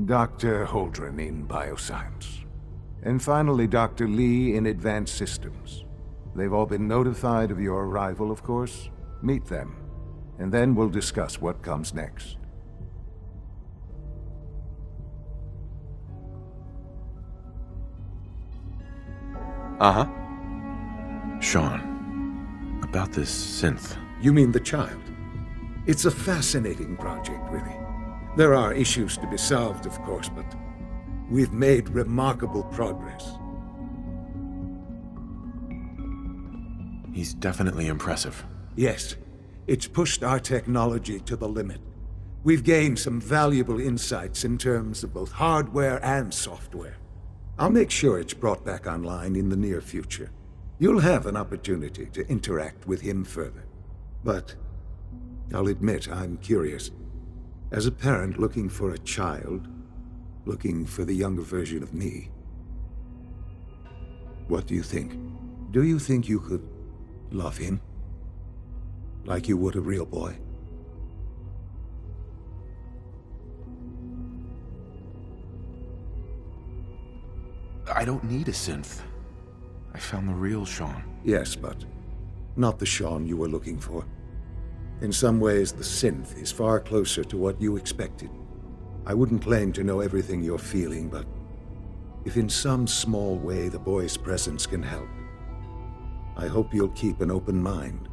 Dr. Holdren in Bioscience. And finally, Dr. Lee in Advanced Systems. They've all been notified of your arrival, of course. Meet them, and then we'll discuss what comes next. Uh-huh. Sean, about this synth. You mean the child? It's a fascinating project, really. There are issues to be solved, of course, but we've made remarkable progress. He's definitely impressive. Yes, it's pushed our technology to the limit. We've gained some valuable insights in terms of both hardware and software. I'll make sure it's brought back online in the near future. You'll have an opportunity to interact with him further. But I'll admit I'm curious. As a parent looking for a child, looking for the younger version of me, what do you think? Do you think you could love him? Like you would a real boy? I don't need a synth. I found the real Sean. Yes, but not the Sean you were looking for. In some ways, the synth is far closer to what you expected. I wouldn't claim to know everything you're feeling, but if in some small way the boy's presence can help, I hope you'll keep an open mind.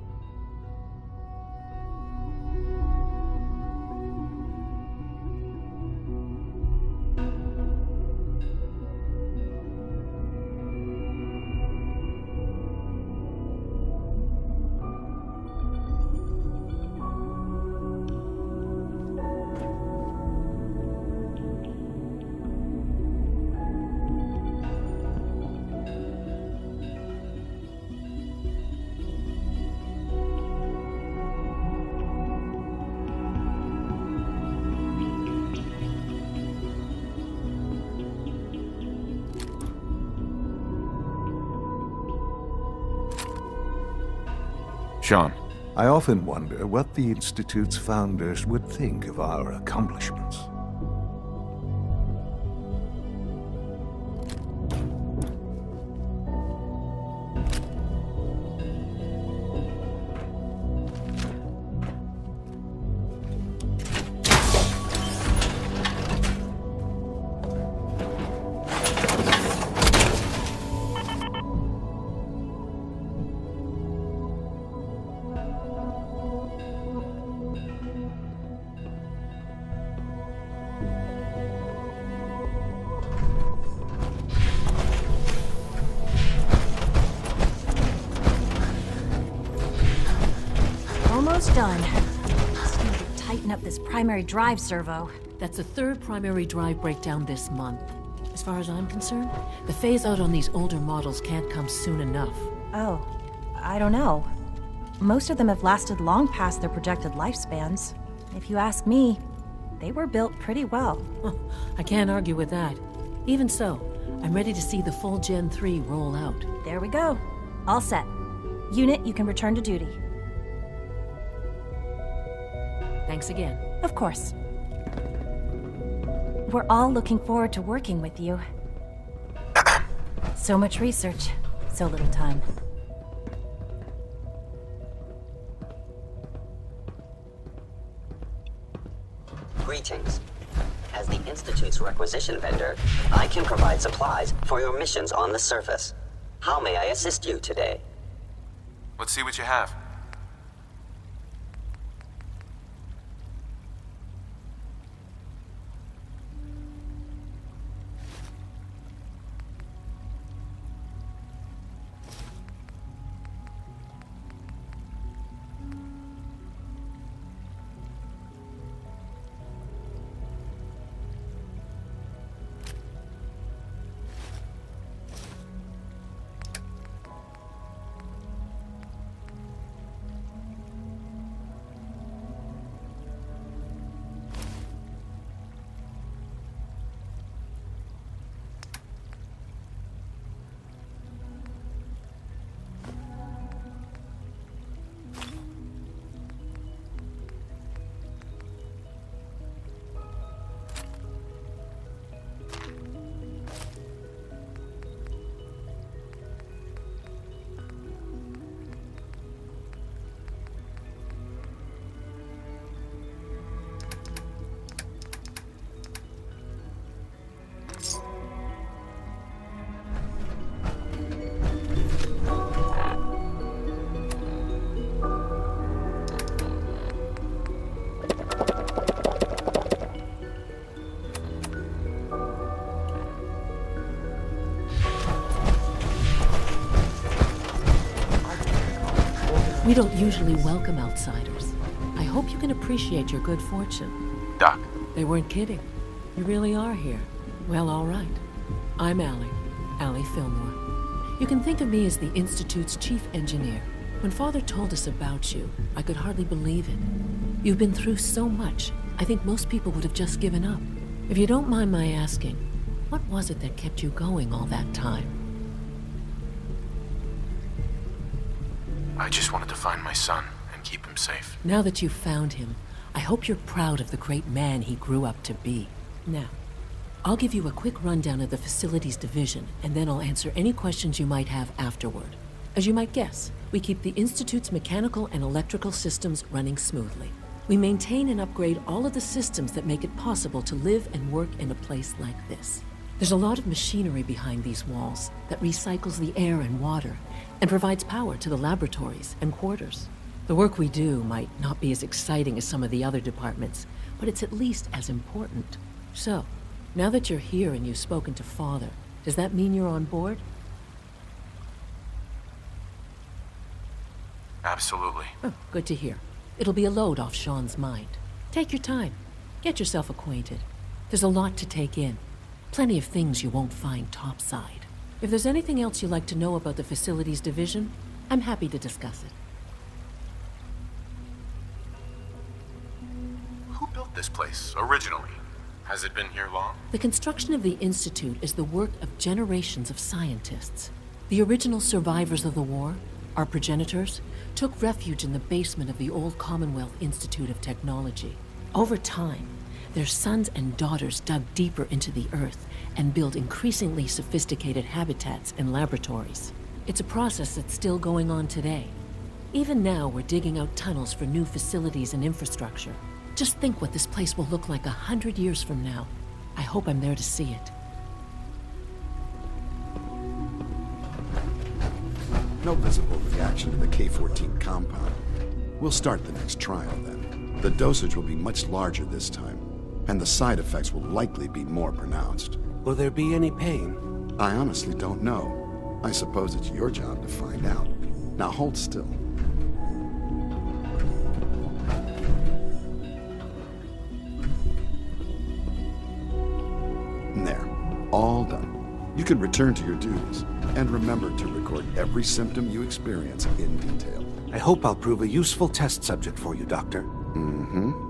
Sean. I often wonder what the Institute's founders would think of our accomplishments. Almost done. Just need to tighten up this primary drive servo. That's the third primary drive breakdown this month. As far as I'm concerned, the phase-out on these older models can't come soon enough. Oh, I don't know. Most of them have lasted long past their projected lifespans. If you ask me, they were built pretty well. I can't argue with that. Even so, I'm ready to see the full Gen 3 roll out. There we go. All set. Unit, you can return to duty. Thanks again. Of course. We're all looking forward to working with you. So much research, so little time. Greetings. As the Institute's requisition vendor, I can provide supplies for your missions on the surface. How may I assist you today? Let's see what you have. We don't usually welcome outsiders. I hope you can appreciate your good fortune. Doc. They weren't kidding. You really are here. Well, all right. I'm Allie Fillmore. You can think of me as the Institute's chief engineer. When Father told us about you, I could hardly believe it. You've been through so much, I think most people would have just given up. If you don't mind my asking, what was it that kept you going all that time? I just wanted to find my son and keep him safe. Now that you've found him, I hope you're proud of the great man he grew up to be. Now, I'll give you a quick rundown of the facilities division, and then I'll answer any questions you might have afterward. As you might guess, we keep the Institute's mechanical and electrical systems running smoothly. We maintain and upgrade all of the systems that make it possible to live and work in a place like this. There's a lot of machinery behind these walls that recycles the air and water and provides power to the laboratories and quarters. The work we do might not be as exciting as some of the other departments, but it's at least as important. So, now that you're here and you've spoken to Father, does that mean you're on board? Absolutely. Oh, good to hear. It'll be a load off Sean's mind. Take your time. Get yourself acquainted. There's a lot to take in. Plenty of things you won't find topside. If there's anything else you'd like to know about the facilities division, I'm happy to discuss it. Who built this place originally? Has it been here long? The construction of the Institute is the work of generations of scientists. The original survivors of the war, our progenitors, took refuge in the basement of the old Commonwealth Institute of Technology. Over time, their sons and daughters dug deeper into the earth and built increasingly sophisticated habitats and laboratories. It's a process that's still going on today. Even now, we're digging out tunnels for new facilities and infrastructure. Just think what this place will look like 100 years from now. I hope I'm there to see it. No visible reaction to the K-14 compound. We'll start the next trial then. The dosage will be much larger this time, and the side effects will likely be more pronounced. Will there be any pain? I honestly don't know. I suppose it's your job to find out. Now hold still. There. All done. You can return to your duties, and remember to record every symptom you experience in detail. I hope I'll prove a useful test subject for you, Doctor. Mm-hmm.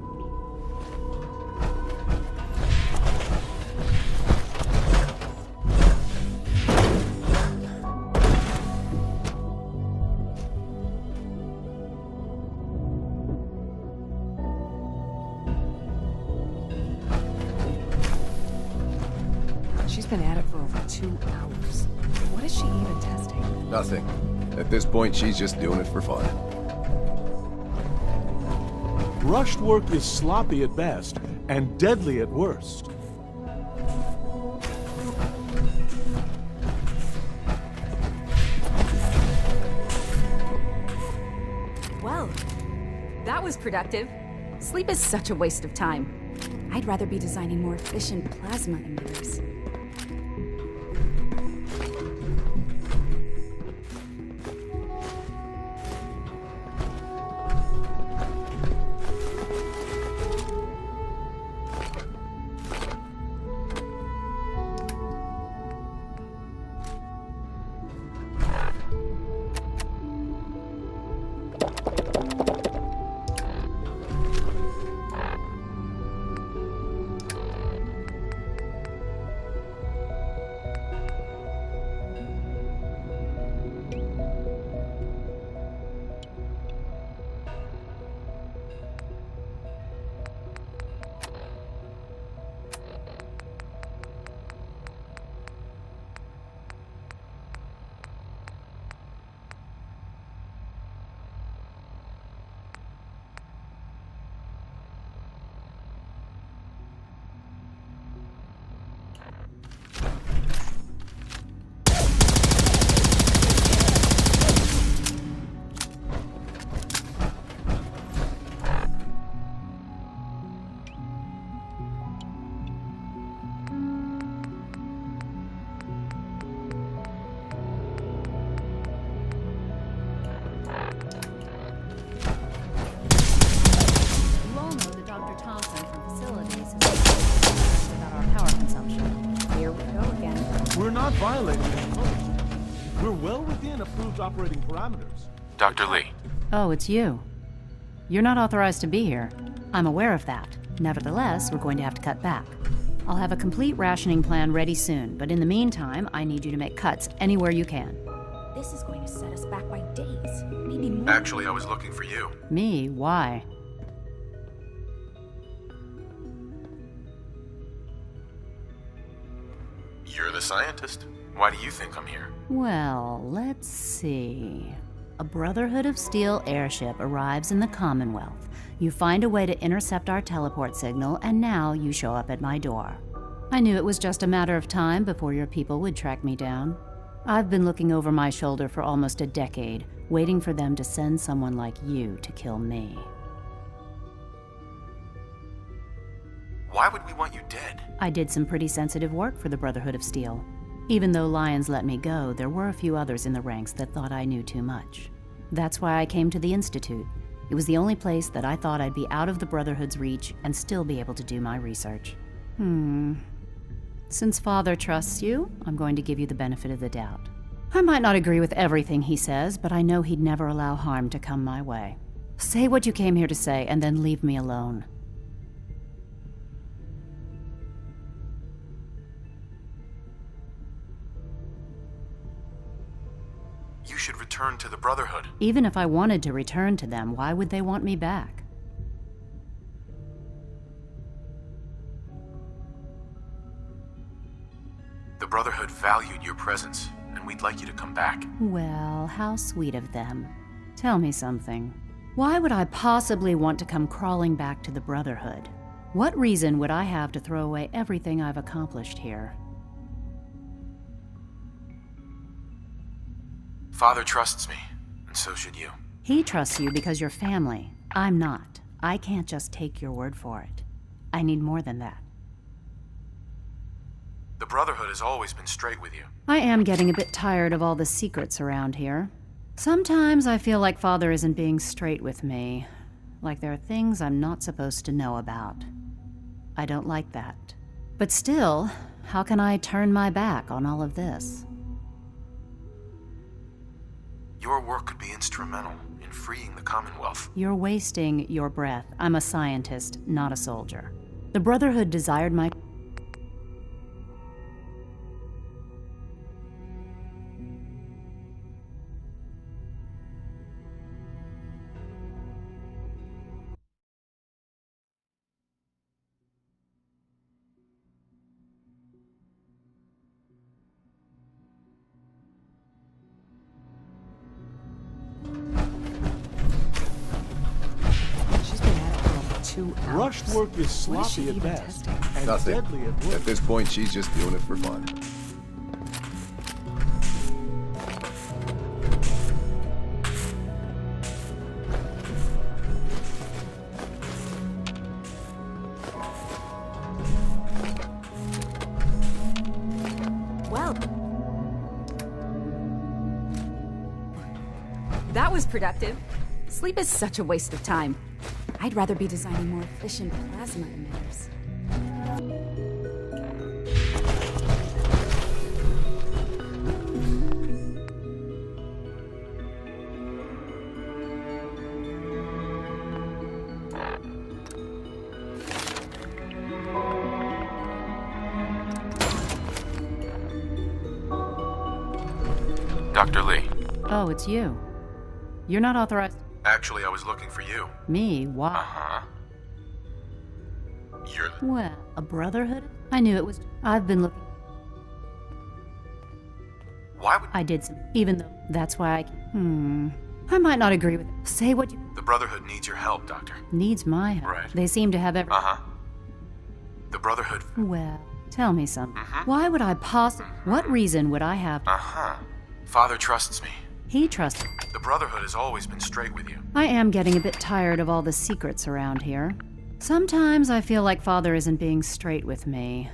She's been at it for over 2 hours. What is she even testing? Nothing. At this point, she's just doing it for fun. Rushed work is sloppy at best and deadly at worst. Well, that was productive. Sleep is such a waste of time. I'd rather be designing more efficient plasma emitters. violating the code. We're well within approved operating parameters. Dr. Lee. Oh, it's you. You're not authorized to be here. I'm aware of that. Nevertheless, we're going to have to cut back. I'll have a complete rationing plan ready soon, but in the meantime, I need you to make cuts anywhere you can. This is going to set us back by days, maybe more. Actually, I was looking for you. Me? Why? You're the scientist. Why do you think I'm here? Well, let's see. A Brotherhood of Steel airship arrives in the Commonwealth. You find a way to intercept our teleport signal, and now you show up at my door. I knew it was just a matter of time before your people would track me down. I've been looking over my shoulder for almost a decade, waiting for them to send someone like you to kill me. Why would we want you dead? I did some pretty sensitive work for the Brotherhood of Steel. Even though Lyons let me go, there were a few others in the ranks that thought I knew too much. That's why I came to the Institute. It was the only place that I thought I'd be out of the Brotherhood's reach and still be able to do my research. Since Father trusts you, I'm going to give you the benefit of the doubt. I might not agree with everything he says, but I know he'd never allow harm to come my way. Say what you came here to say, and then leave me alone. You should return to the Brotherhood. Even if I wanted to return to them, why would they want me back? The Brotherhood valued your presence, and we'd like you to come back. Well, how sweet of them. Tell me something. Why would I possibly want to come crawling back to the Brotherhood? What reason would I have to throw away everything I've accomplished here? Father trusts me, and so should you. He trusts you because you're family. I'm not. I can't just take your word for it. I need more than that. The Brotherhood has always been straight with you. I am getting a bit tired of all the secrets around here. Sometimes I feel like Father isn't being straight with me. Like there are things I'm not supposed to know about. I don't like that. But still, how can I turn my back on all of this? Your work could be instrumental in freeing the Commonwealth. You're wasting your breath. I'm a scientist, not a soldier. The Brotherhood desired my... Rushed work is sloppy at best, and deadly at worst. At this point, she's just doing it for fun. Well, that was productive. Sleep is such a waste of time. I'd rather be designing more efficient plasma emitters. Dr. Lee. Oh, it's you. You're not authorized... Actually, I was looking for you. Me? Why? Uh-huh. You're... Well, a Brotherhood? I knew it was... I've been looking... Why would... I did some... Even though... That's why I... I might not agree with... Say what you... The Brotherhood needs your help, Doctor. Needs my help? Right. They seem to have every... Uh-huh. The Brotherhood... Well, tell me something. Why would I possibly... What reason would I have... Uh-huh. Father trusts me. He trusts... The Brotherhood has always been straight with you. I am getting a bit tired of all the secrets around here. Sometimes I feel like Father isn't being straight with me.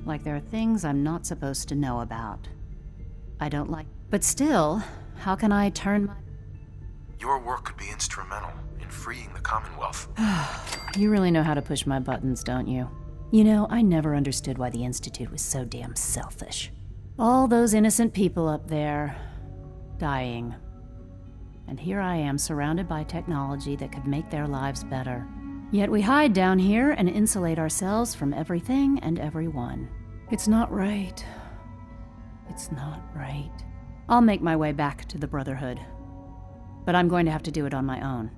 Like there are things I'm not supposed to know about. I don't like... But still, how can I turn my... Your work could be instrumental in freeing the Commonwealth. You really know how to push my buttons, don't you? You know, I never understood why the Institute was so damn selfish. All those innocent people up there, dying. And here I am surrounded by technology that could make their lives better. Yet we hide down here and insulate ourselves from everything and everyone. It's not right. It's not right. I'll make my way back to the Brotherhood. But I'm going to have to do it on my own.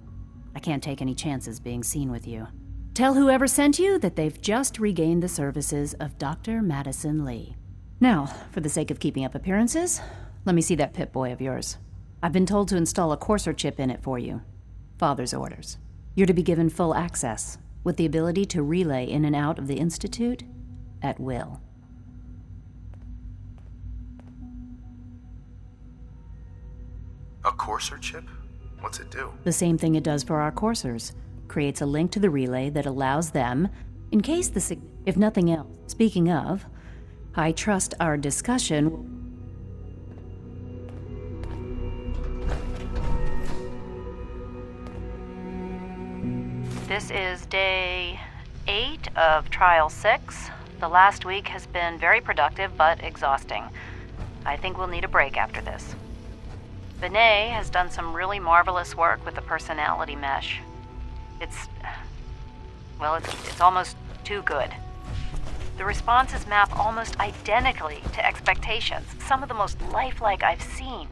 I can't take any chances being seen with you. Tell whoever sent you that they've just regained the services of Dr. Madison Lee. Now, for the sake of keeping up appearances, let me see that Pip-Boy of yours. I've been told to install a Courser chip in it for you. Father's orders. You're to be given full access, with the ability to relay in and out of the Institute at will. A Courser chip? What's it do? The same thing it does for our coursers. Creates a link to the relay that allows them, in case if nothing else. Speaking of, I trust our discussion. This is day 8 of Trial 6. The last week has been very productive but exhausting. I think we'll need a break after this. Benet has done some really marvelous work with the personality mesh. It's almost too good. The responses map almost identically to expectations, some of the most lifelike I've seen.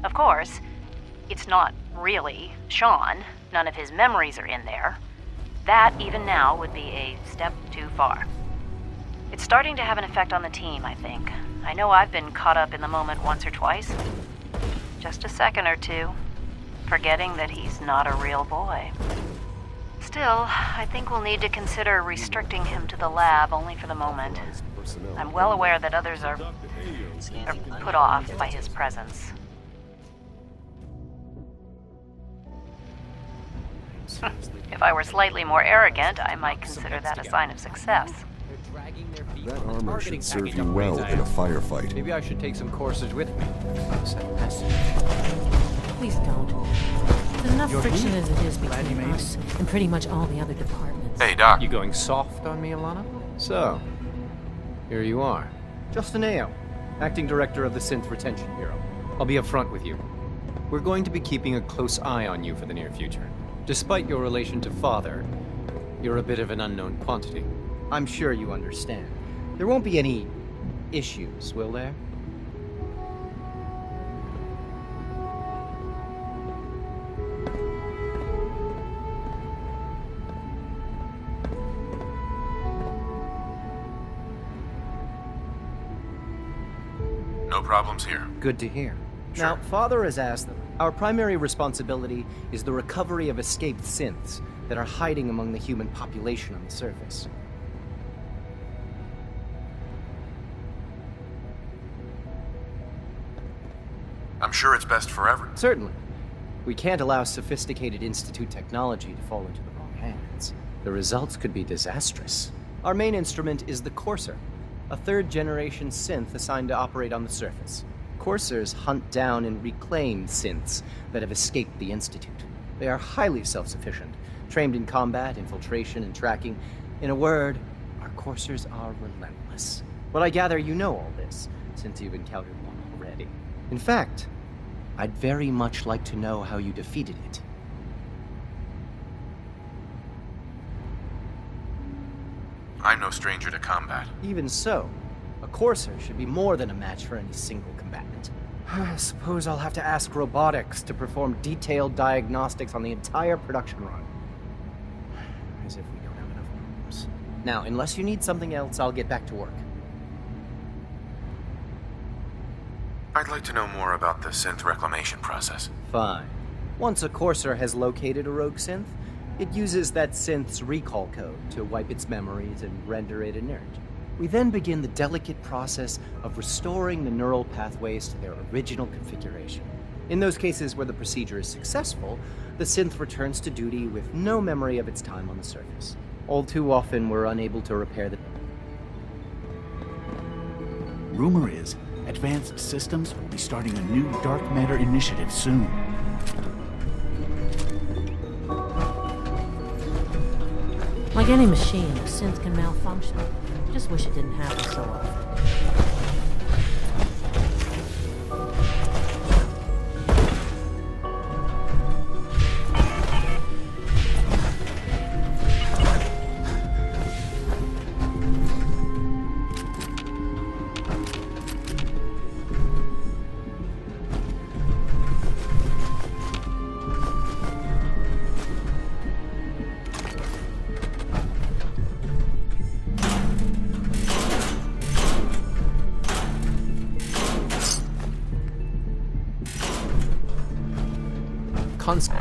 Of course, it's not really Sean. None of his memories are in there. That, even now, would be a step too far. It's starting to have an effect on the team, I think. I know I've been caught up in the moment once or twice. Just a second or two, forgetting that he's not a real boy. Still, I think we'll need to consider restricting him to the lab only for the moment. I'm well aware that others are put off by his presence. If I were slightly more arrogant, I might consider that a sign of success. That armor should serve you well in a firefight. Maybe I should take some courses with me. Please don't. There's enough friction as it is between us and pretty much all the other departments. Hey, Doc. You going soft on me, Alana? So, here you are. Justin Ayo, Acting Director of the Synth Retention Bureau. I'll be upfront with you. We're going to be keeping a close eye on you for the near future. Despite your relation to Father, you're a bit of an unknown quantity. I'm sure you understand. There won't be any issues, will there? No problems here. Good to hear. Sure. Now, Father has asked them. Our primary responsibility is the recovery of escaped synths that are hiding among the human population on the surface. I'm sure it's best for everyone. Certainly. We can't allow sophisticated Institute technology to fall into the wrong hands. The results could be disastrous. Our main instrument is the Courser, a third-generation synth assigned to operate on the surface. Coursers hunt down and reclaim synths that have escaped the Institute. They are highly self-sufficient, trained in combat, infiltration, and tracking. In a word, our Coursers are relentless. But I gather you know all this, since you've encountered one already. In fact, I'd very much like to know how you defeated it. I'm no stranger to combat. Even so, a Courser should be more than a match for any single combatant. I suppose I'll have to ask robotics to perform detailed diagnostics on the entire production run. As if we don't have enough problems. Now, unless you need something else, I'll get back to work. I'd like to know more about the synth reclamation process. Fine. Once a Courser has located a rogue synth, it uses that synth's recall code to wipe its memories and render it inert. We then begin the delicate process of restoring the neural pathways to their original configuration. In those cases where the procedure is successful, the synth returns to duty with no memory of its time on the surface. All too often, we're unable to repair the... Rumor is, Advanced Systems will be starting a new dark matter initiative soon. Like any machine, a synth can malfunction. Just wish it didn't happen so often. Constant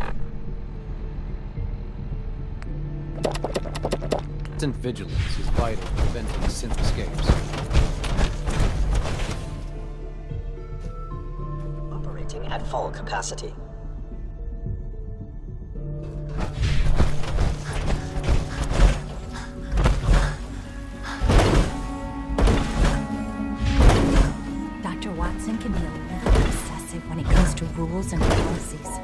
vigilance is vital to preventing synth escapes. Operating at full capacity. Dr. Watson can be a little obsessive when it comes to rules and policies.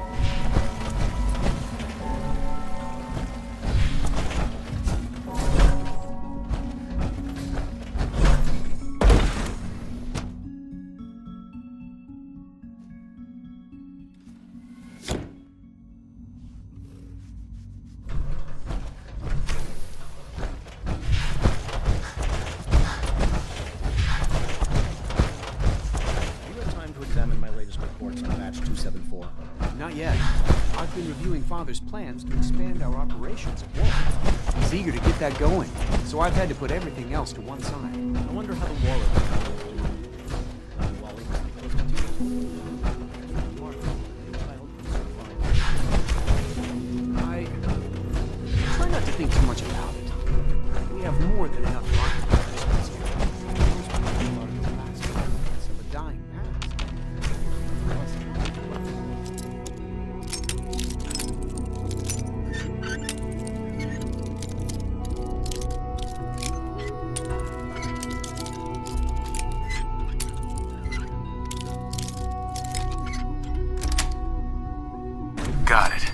Not yet. I've been reviewing Father's plans to expand our operations at Warwick. He's eager to get that going, so I've had to put everything else to one side. I wonder how the Warwick Wally must be close to I try not to think too much about it. We have more than enough market participants here. Most people are the last remnants of a dying past. Got it.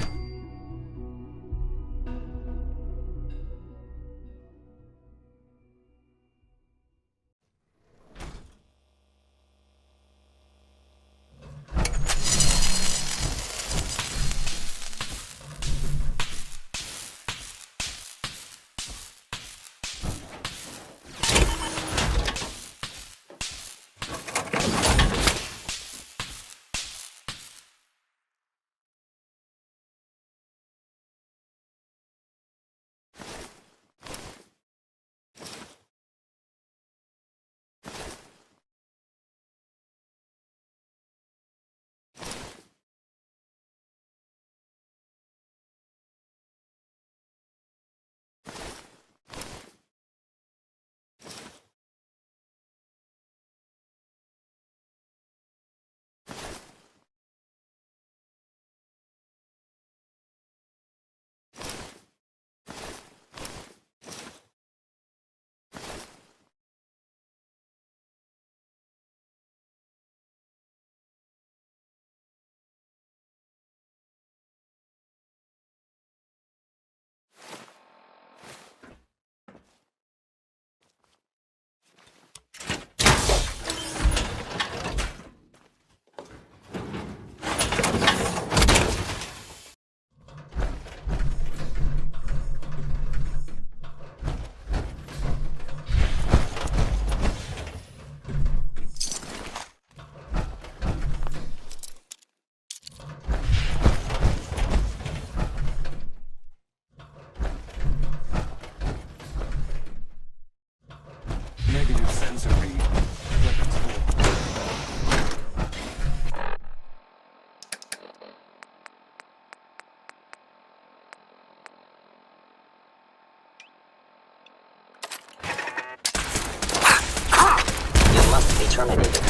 Negative sensor read. Weapons full. You must be terminated.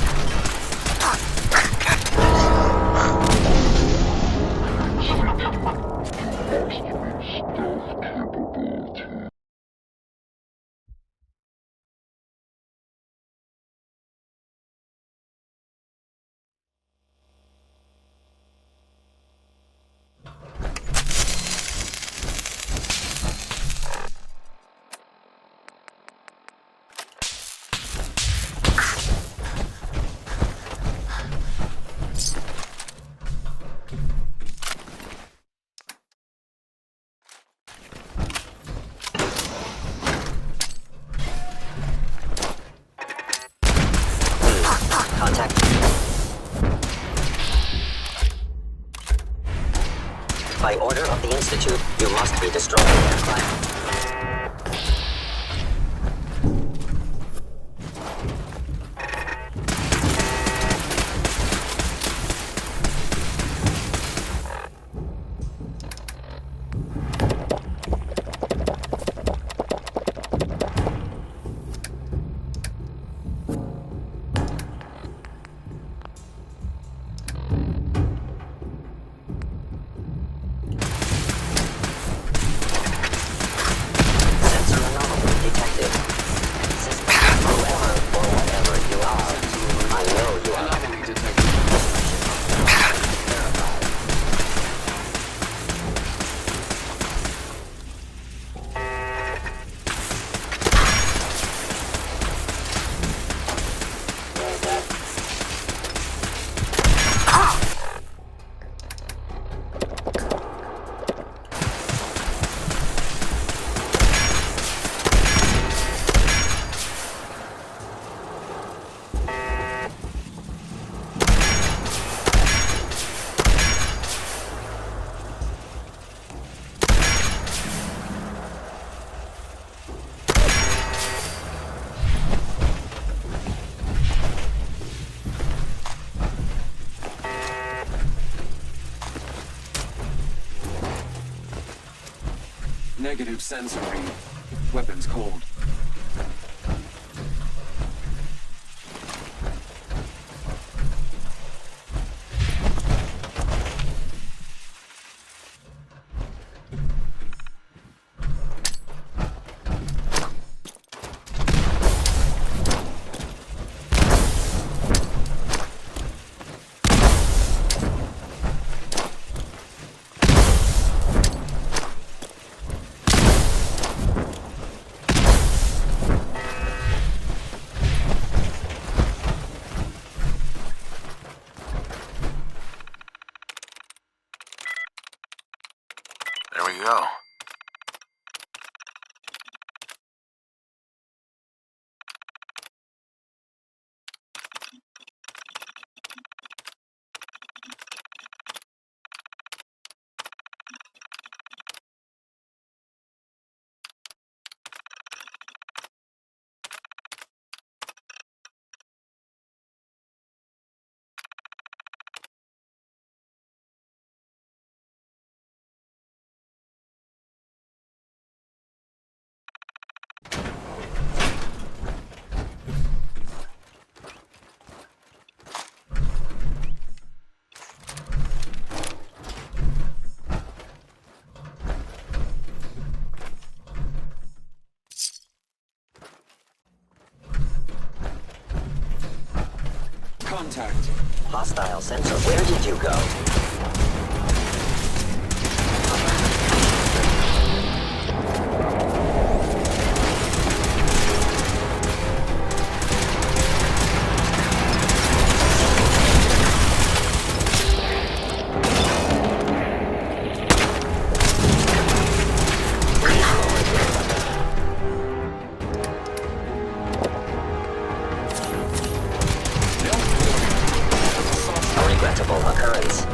Institute, you must be destroying their clan. Negative sensor read. Weapons cold. There we go. Contact. Hostile sensor, where did you go? Regrettable occurrence.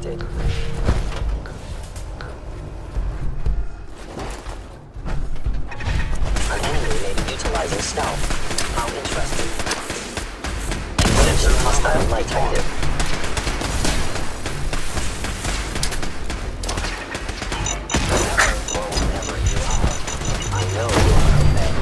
detected. An enemy may be utilizing stealth. How interesting. Potential hostile light detected. Wherever you are, I know you are okay.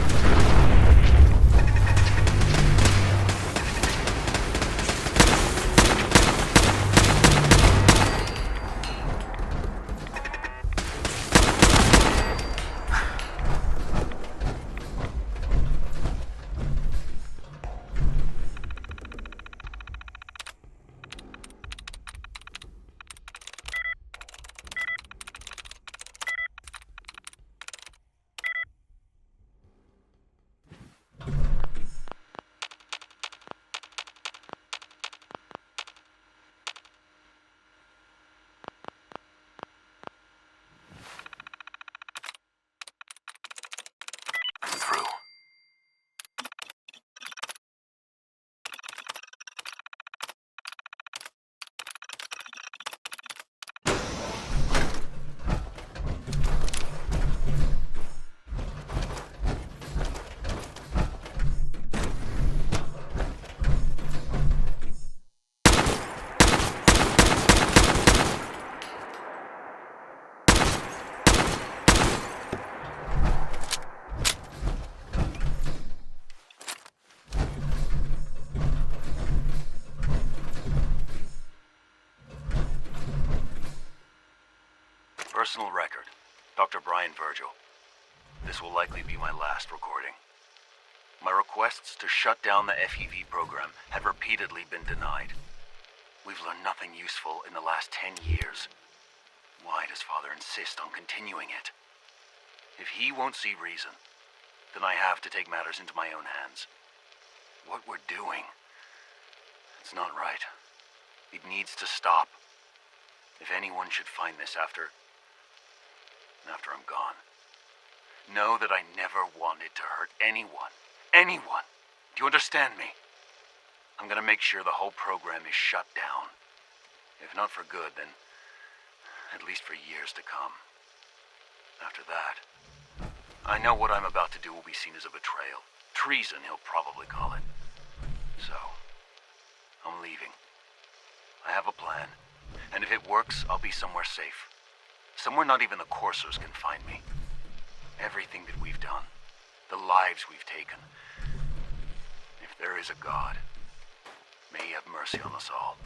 Personal record, Dr. Brian Virgil. This will likely be my last recording. My requests to shut down the FEV program have repeatedly been denied. We've learned nothing useful in the last 10 years. Why does Father insist on continuing it? If he won't see reason, then I have to take matters into my own hands. What we're doing, it's not right. It needs to stop. If anyone should find this after I'm gone, know that I never wanted to hurt anyone. Anyone! Do you understand me? I'm gonna make sure the whole program is shut down. If not for good, then at least for years to come. After that, I know what I'm about to do will be seen as a betrayal. Treason, he'll probably call it. So, I'm leaving. I have a plan, and if it works, I'll be somewhere safe. Somewhere not even the Coursers can find me. Everything that we've done, the lives we've taken. If there is a God, may he have mercy on us all.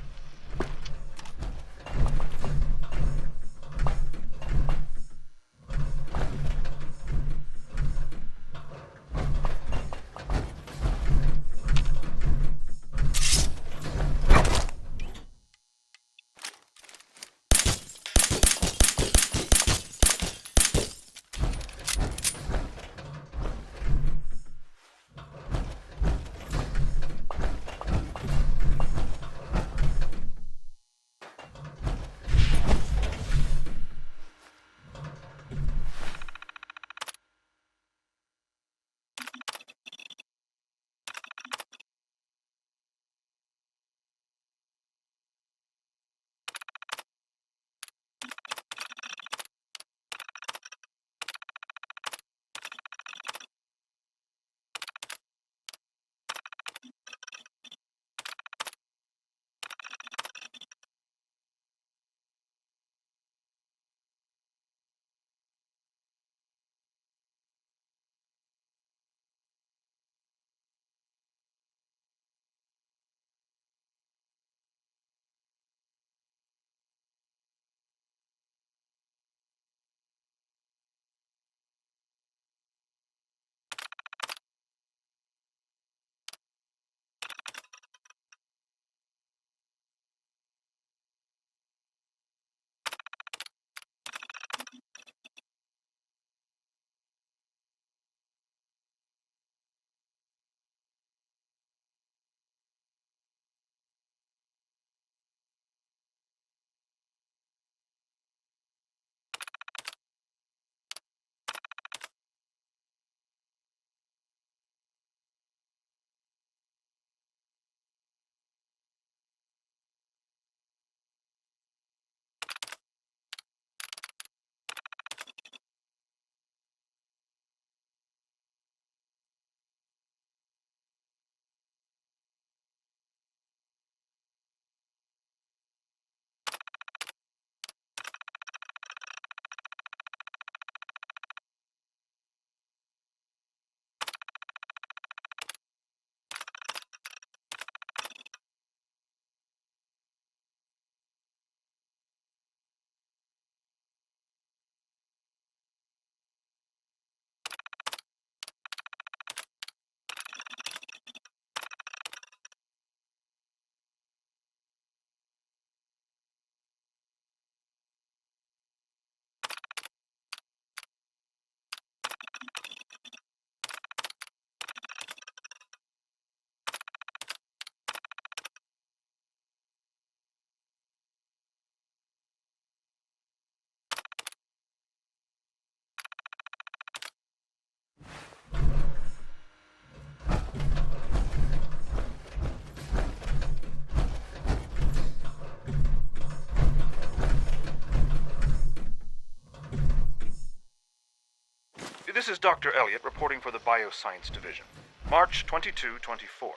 This is Dr. Elliot reporting for the Bioscience Division. March 22-24.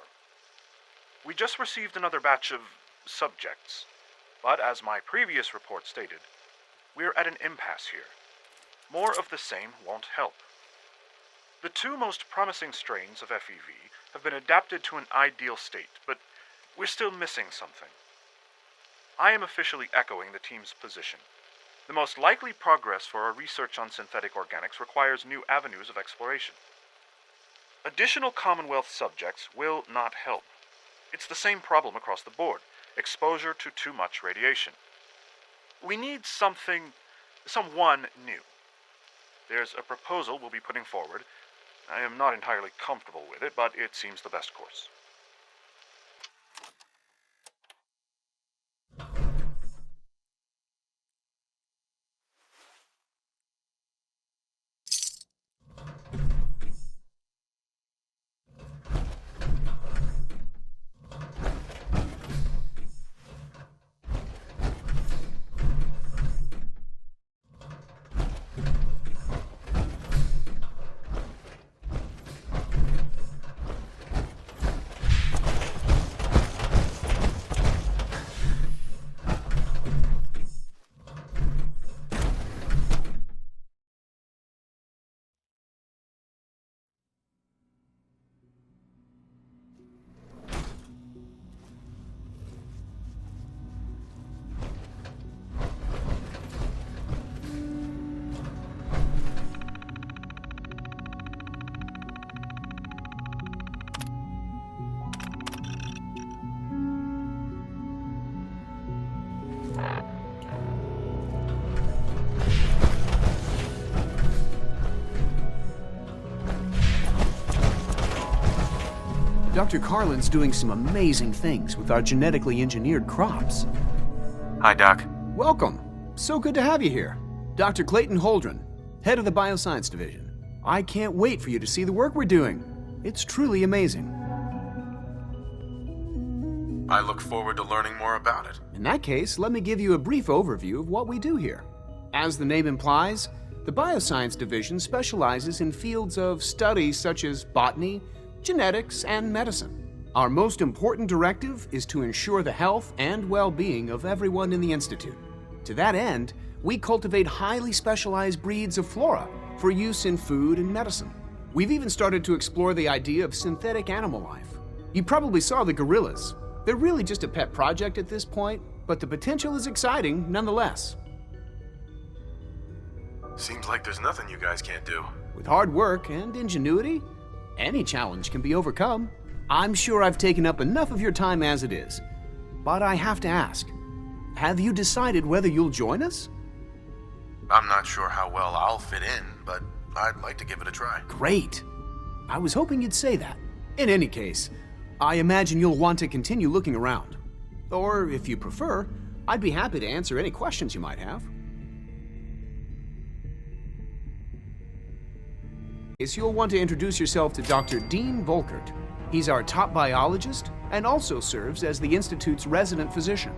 We just received another batch of subjects, but as my previous report stated, we're at an impasse here. More of the same won't help. The two most promising strains of FEV have been adapted to an ideal state, but we're still missing something. I am officially echoing the team's position. The most likely progress for our research on synthetic organics requires new avenues of exploration. Additional Commonwealth subjects will not help. It's the same problem across the board: exposure to too much radiation. We need someone new. There's a proposal we'll be putting forward. I am not entirely comfortable with it, but it seems the best course. Dr. Carlin's doing some amazing things with our genetically engineered crops. Hi, Doc. Welcome. So good to have you here. Dr. Clayton Holdren, head of the Bioscience Division. I can't wait for you to see the work we're doing. It's truly amazing. I look forward to learning more about it. In that case, let me give you a brief overview of what we do here. As the name implies, the Bioscience Division specializes in fields of study such as botany, genetics, and medicine. Our most important directive is to ensure the health and well-being of everyone in the Institute. To that end, we cultivate highly specialized breeds of flora for use in food and medicine. We've even started to explore the idea of synthetic animal life. You probably saw the gorillas. They're really just a pet project at this point, but the potential is exciting nonetheless. Seems like there's nothing you guys can't do. With hard work and ingenuity, any challenge can be overcome. I'm sure I've taken up enough of your time as it is. But I have to ask, have you decided whether you'll join us? I'm not sure how well I'll fit in, but I'd like to give it a try. Great. I was hoping you'd say that. In any case, I imagine you'll want to continue looking around. Or, if you prefer, I'd be happy to answer any questions you might have. You'll want to introduce yourself to Dr. Dean Volkert. He's our top biologist and also serves as the Institute's resident physician.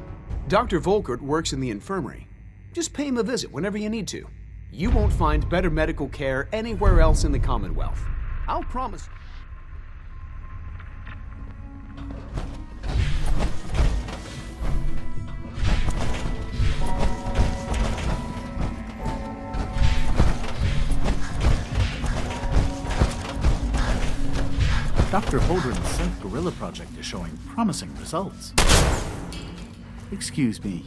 Dr. Volkert works in the infirmary. Just pay him a visit whenever you need to. You won't find better medical care anywhere else in the Commonwealth. I'll promise. Dr. Holdren's Synth Gorilla project is showing promising results. Excuse me,